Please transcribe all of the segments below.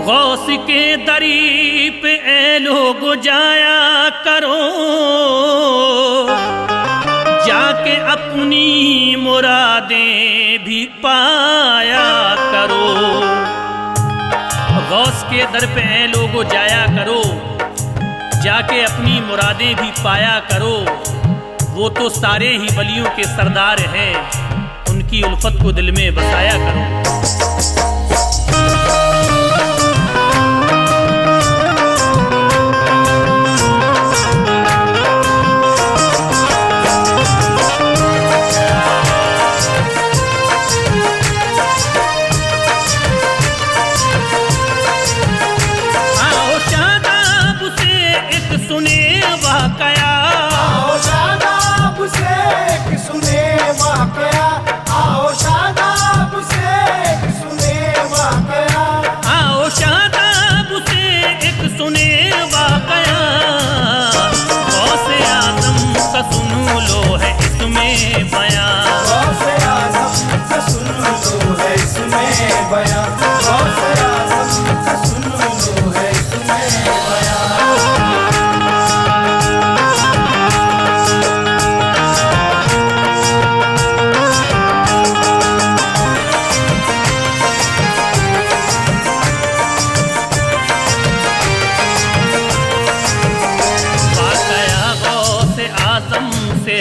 गौस के दरी पे ए लोग जाया करो, जाके अपनी मुरादें भी पाया करो। गौस के दर पे ए लोग जाया करो, जाके अपनी मुरादें भी पाया करो। वो तो सारे ही वलियों के सरदार हैं, उनकी उल्फत को दिल में बसाया करो।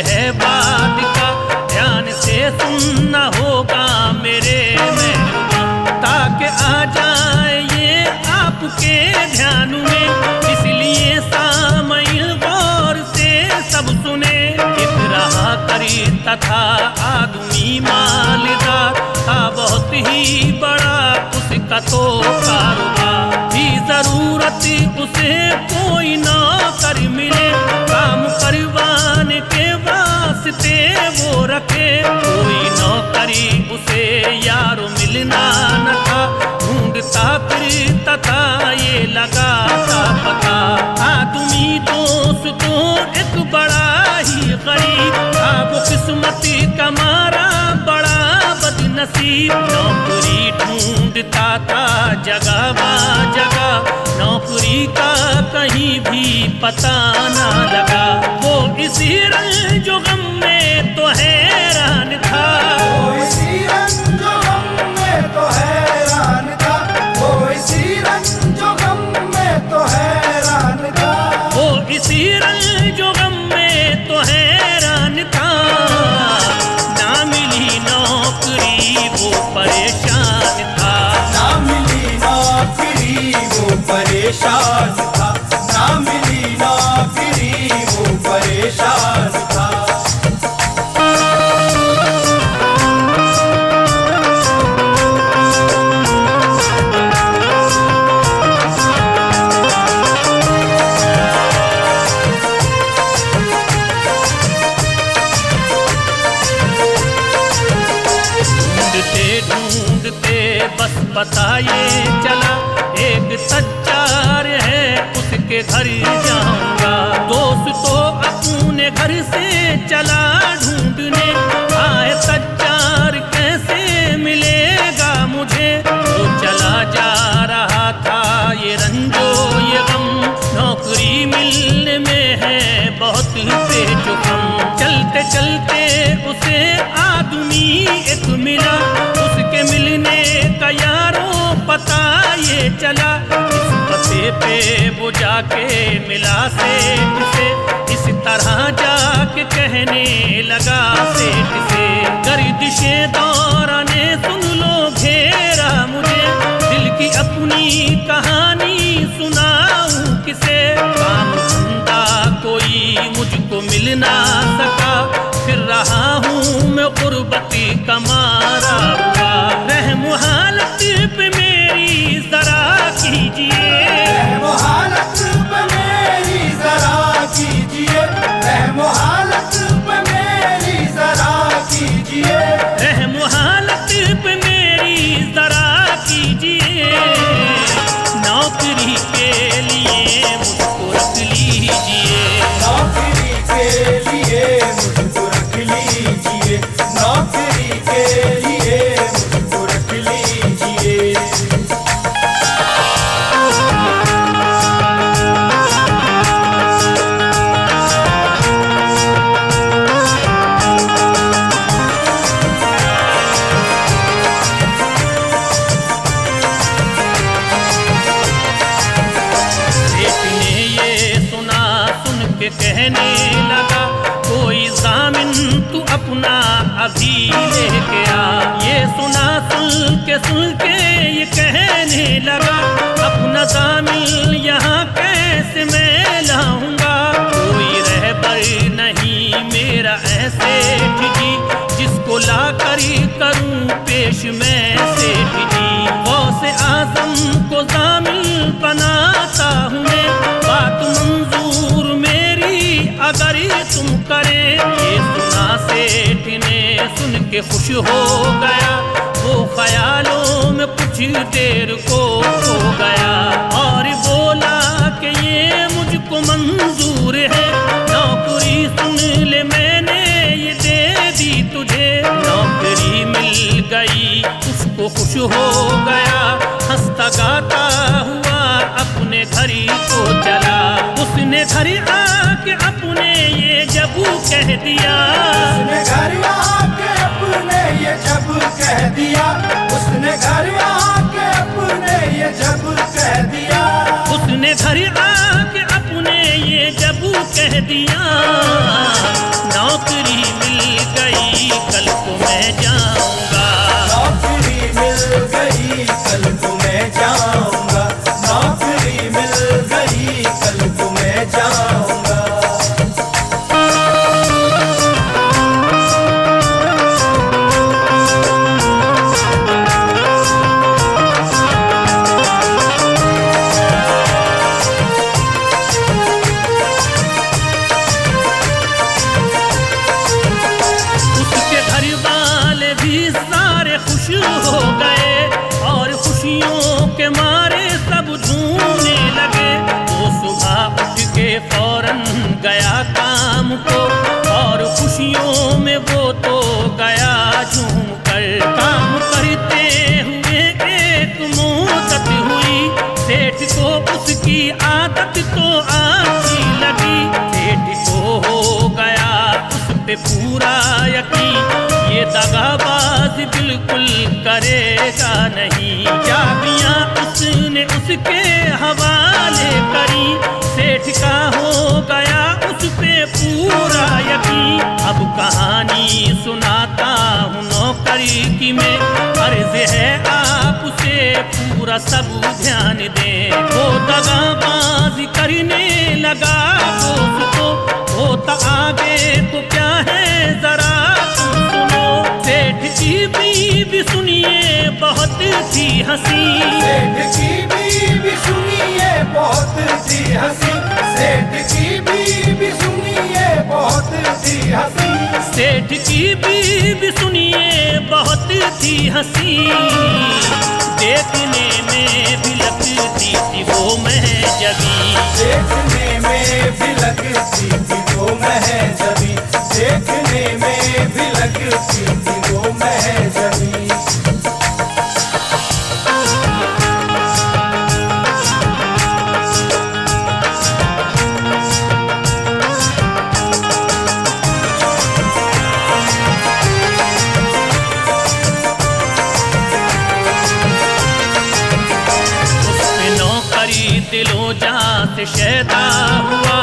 है बात का ध्यान से सुनना होगा मेरे महबूबा, ताकि आ जाए ये आपके ध्यान में। इसलिए सामईन गौर से सब सुने। एक रहा करी तथा आदमी मालदार था, बहुत ही बड़ा उसका तो कारोबार भी। जरूरत उसे कोई नौकर मिले, काम करवाने के वास्ते वो रखे। कोई नौकरी उसे यारो मिलना न था, ढूंढता फिरता था ये लगाता पता। आदमी दोस्त तो एक बड़ा ही गरीब था, वो किस्मत का मारा बड़ा बदनसीब। नौकरी ढूंढता था जगह जगह, नौकरी का कहीं भी पता ना लगा। वो इसी रंजो गम में तो हैरान था, वो इसी रंजो गम में तो हैरान था, वो इसी रंजो गम में तो हैरान था, वो इसी रंजो गम में तो हैरान था। ना मिली नौकरी वो परेशान था, ना मिली नौकरी वो परेशान था, ना मिली नौकरी वो परेशान था। ढूंढते बस पता ये चला, एक सच्चार है उसके घर जाऊंगा। दोस्त तो अपने घर से चला ढूंढने, आए सच्चार कैसे मिलेगा मुझे। वो चला जा रहा था ये रंजो ये गम, नौकरी मिलने में है बहुत पेचुकम। चलते चलते उसे आदमी एक मिला, उसके मिलने का यारों पता ये चला। इस पते पे वो जाके मिला सेठ से, इस तरह जाके कहने लगा सेठ से। गर्दिशे दौरा ने सुन लो घेरा मुझे, दिल की अपनी कहानी सुनाऊं किसे। काम धंधा कोई मुझको मिल ना सका, फिर रहा हूँ मैं गुर्बती का मारा हुआ। रहम हालत पे मेरी जरा कीजिए, रहम हालत पे मेरी जरा कीजिए, रहम हालत पे मेरी जरा कीजिए, रहम हालत पे मेरी जरा कीजिए। नौकरी के लिए मुझको रख लीजिए, नौकरी के लिए मुझको रख लीजिए, नौकरी के लिए अपना अभी लेके आ। ये सुना सुन के ये कहने लगा, अपना दामिल यहाँ कैसे मैं लाऊंगा। कोई रहबर नहीं मेरा ऐसे जी, जिसको ला कर करूं पेश मैं सेठ जी। गौसे आजम को दामिल बनाता हूँ मैं, बात मंजूर मेरी अगर तुम करे। ये सुना सेठ ने सुन के खुश हो गया, वो ख्यालों में कुछ देर को खो गया और बोला कि ये मुझको मंजूर है। नौकरी सुन ले मैंने ये दे दी तुझे। नौकरी मिल गई उसको खुश हो गया, हंसता गाता हुआ अपने घर को चला। उसने घर आके अपने ये जब कह दिया, उसने घर आके अपने ये जब कह दिया, उसने घर आके अपने ये जब कह दिया, उसने घर आके अपने ये जब कह दिया। नौकरी मिल गई कल को मैं जाऊंगा, नौकरी मिल गई कल को मैं जाऊंगा, नौकरी मिल गई कल को मैं जाऊंगा। हो गए और खुशियों के मारे सब झूमने लगे। वो सुबह उठ के फौरन गया काम को और खुशियों में वो तो गया झूम कर। काम करते हुए एक मुद्दत हुई, सेठ को उसकी आदत तो अच्छी लगी। सेठ को हो गया उस पे पूरा यकीन, ये दगाबाज बिल्कुल करेगा नहीं। चाबियां उसने उसके हवाले करी, सेठ का हो गया उस पे पूरा यकीन। अब कहानी सुनाता हूँ नौकरी की मैं, अर्ज है आपसे पूरा सब ध्यान दें। वो दगाबाज करने लगा उसको, होता आगे तो क्या है जरा तुम सुनो। सेठ की बीवी सुनिए बहुत थी हंसी, सेठ की बीवी सुनिए बहुत थी हंसी, सेठ की बीवी सुनिए बहुत थी हंसी, सेठ की बीवी सुनिए बहुत थी हंसी। देखने में भी लगती थी वो महजबी, देखने में भी लगती थी वो महजबी, देखने में भी लगती थी वो महजबी। दिलो जान से शैदा हुआ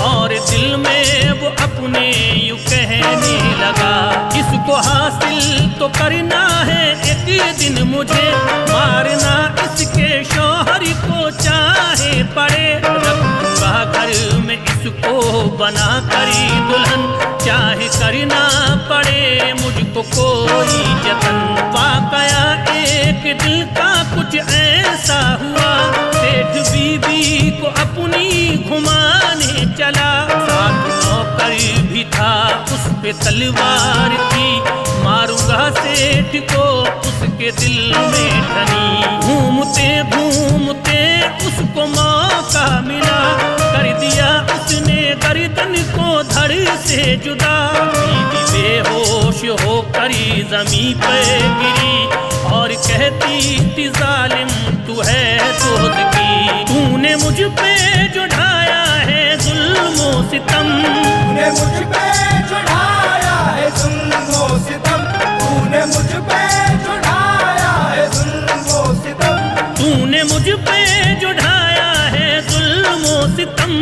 और दिल में वो अपने यूं कहने लगा, इसको हासिल तो करना है एक दिन मुझे, मारना इसके शौहर को चाहे पड़े। रखूंगा घर में इसको बना करी दुल्हन, चाहे करना पड़े मुझको कोई जतन। वाकया एक दिल का कुछ ऐसा हुआ, सेठ बीबी को अपनी घुमाने चला। साथ नौकर भी था उस पे तलवार थी, मारूंगा सेठ को उसके दिल में ठनी। घूमते घूमते उसको मौका मिला, कर दिया उसने गर्दन को धड़ से जुदा। बीवी बेहोश होकर जमीन पे गिरी और कहती थी जालिम तू है दोस्त की, तूने मुझ पे जो ढाया है जुल्म ओ सितम, तूने मुझ पे जो ढाया है जुल्म ओ सितम, तूने मुझ पे जो ढाया है जुल्म ओ सितम, तूने मुझ पे जो ढाया है जुल्म ओ सितम।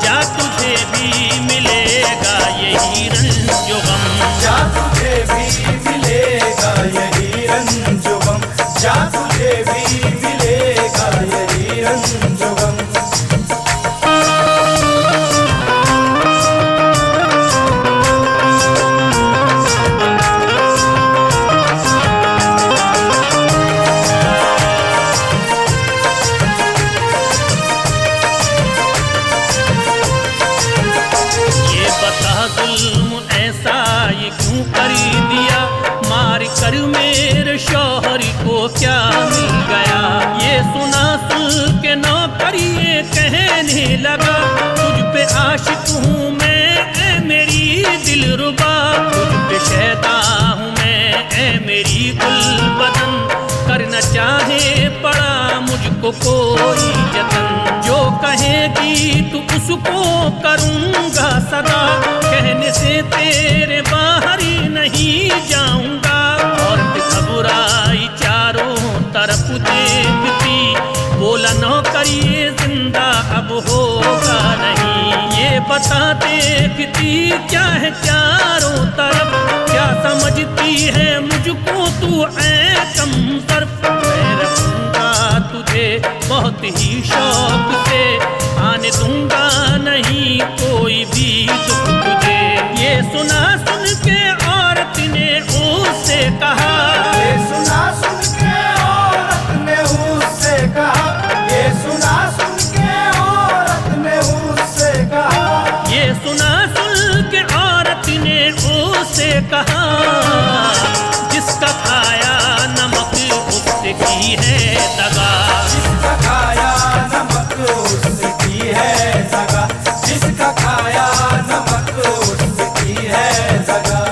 जा तुझे भी मिलेगा यही रंज जो गम, शौहर को क्या मिल गया। ये सुना सुन के नौकरिए कहने लगा, तुझ पे आशिक हूँ मैं ऐ मेरी दिलरुबा, तुझ पे शैदा हूँ मैं ऐ मेरी गुलबदन, करना चाहे पड़ा मुझको कोई जतन, जो कहेगी तू उसको करूँगा सदा, कहने से तेरे बाहर ही नहीं जाऊँगा। और घबराई चारों तरफ देखती, बोला नौकरी जिंदा अब होगा नहीं, ये बता देखती क्या है चारों तरफ, क्या समझती है मुझको तू ऐ कमतरफ। मैं रखूंगा तुझे बहुत ही शौक से, आने दूंगा नहीं कोई भी दुख तुझे। ये सुना सुन के औरत ने उससे कहा, ये सुना सुन के औरत ने उससे कहा, ये सुना सुन के औरत ने उससे कहा, ये सुना सुन के औरत ने उससे कहा, जिसका खाया नमक उससे की है दगा, जिसका खाया नमक उससे की है दगा, जिसका खाया नमक उससे की है दगा।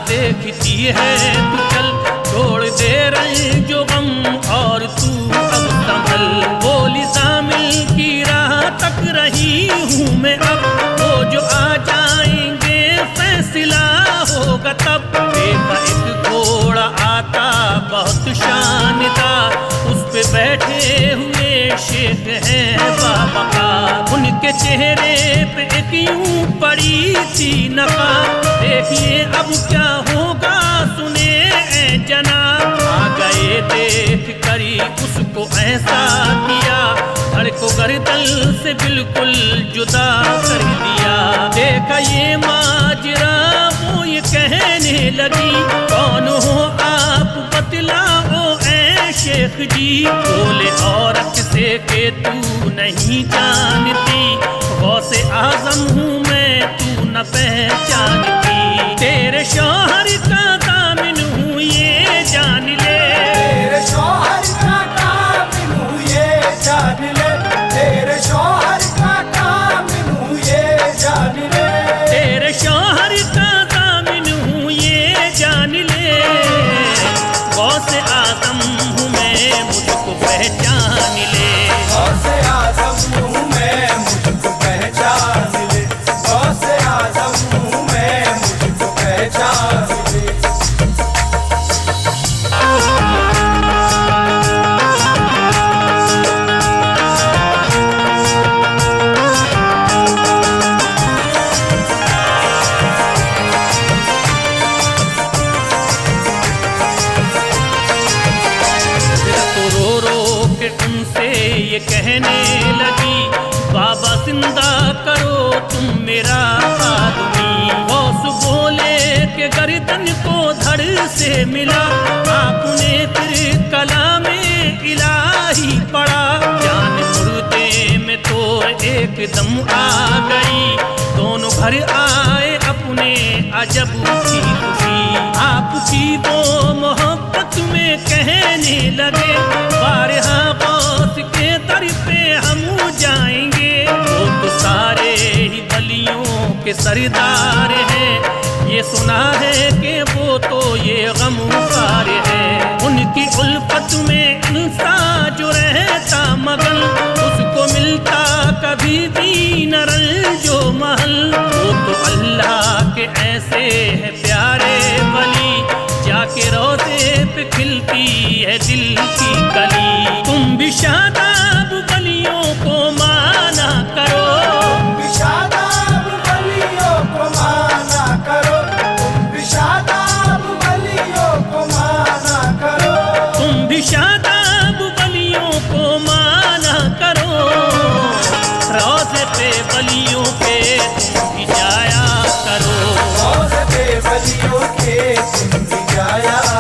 देखती है तू चल, छोड़ दे रहे जो गम और तू अब संभल, बोली शामिल की राह तक रही हूँ मैं अब, वो जो आ जाएंगे फैसला होगा तब। देखा एक घोड़ा आता बहुत शानदार, उस पे बैठे हुए शेख हैं बाबा का, उनके चेहरे पे एक यूं पड़ी थी नकाब, देखिए अब क्या होगा सुने ऐ जनाब। आ गए देख करी उसको ऐसा किया, धड़ को गर्दन से बिल्कुल जुदा कर दिया। देखा ये माजरा वो ये कहने लगी, कौन हो आप बतलाओ ऐ शेख जी। बोले औरत से के तू नहीं जानती, गौसे आजम हूँ मैं तू न पहचानती, तेरे शौहर का दामिन हूँ ये जान ले, तेरे शौहर का दामिन हूँ ये जान ले, तेरे शौहर का दामिन हूँ ये जान ले, तेरे शौहर का दामिन हूँ ये जान ले, गौसे आजम हूँ मैं मुझको पहचान ले, गौसे आजम हूँ मैं मुझको पहचान ले, गौसे आजम हूँ मैं मुझको पहचान ले। उनसे ये कहने लगी, बाबा जिंदा करो तुम मेरा आदमी। गौस बोले के गर्दन को धड़ से मिला, आपने फिर कलामे इलाही पढ़ा, जान मुर्दे में तो एकदम आ गई, दोनों घर आए अपने अजब की खुशी। आपकी वो मोहब्बत में कहने लगे, बारहा गौस के दर पे हम जाएंगे, वो तो सारे ही बलियों के सरदार हैं, ये सुना है कि वो तो ये गमखार है। उनकी उल्फत में इंसान जो रहता मगन, उसको मिलता कभी भी न रंजो महल, वो तो अल्लाह के ऐसे है प्यारे वली, जाके रोज़े पे खिलती है दिल की कली। तुम भी शादाब वलियों को माना करो, तुम भी शादाब वलियों को माना करो, तुम भी शादाब वलियों को माना करो, तुम भी शादाब वलियों को माना करो, रोज़े पे वलियों के तुम भी जाया करो। क्या याद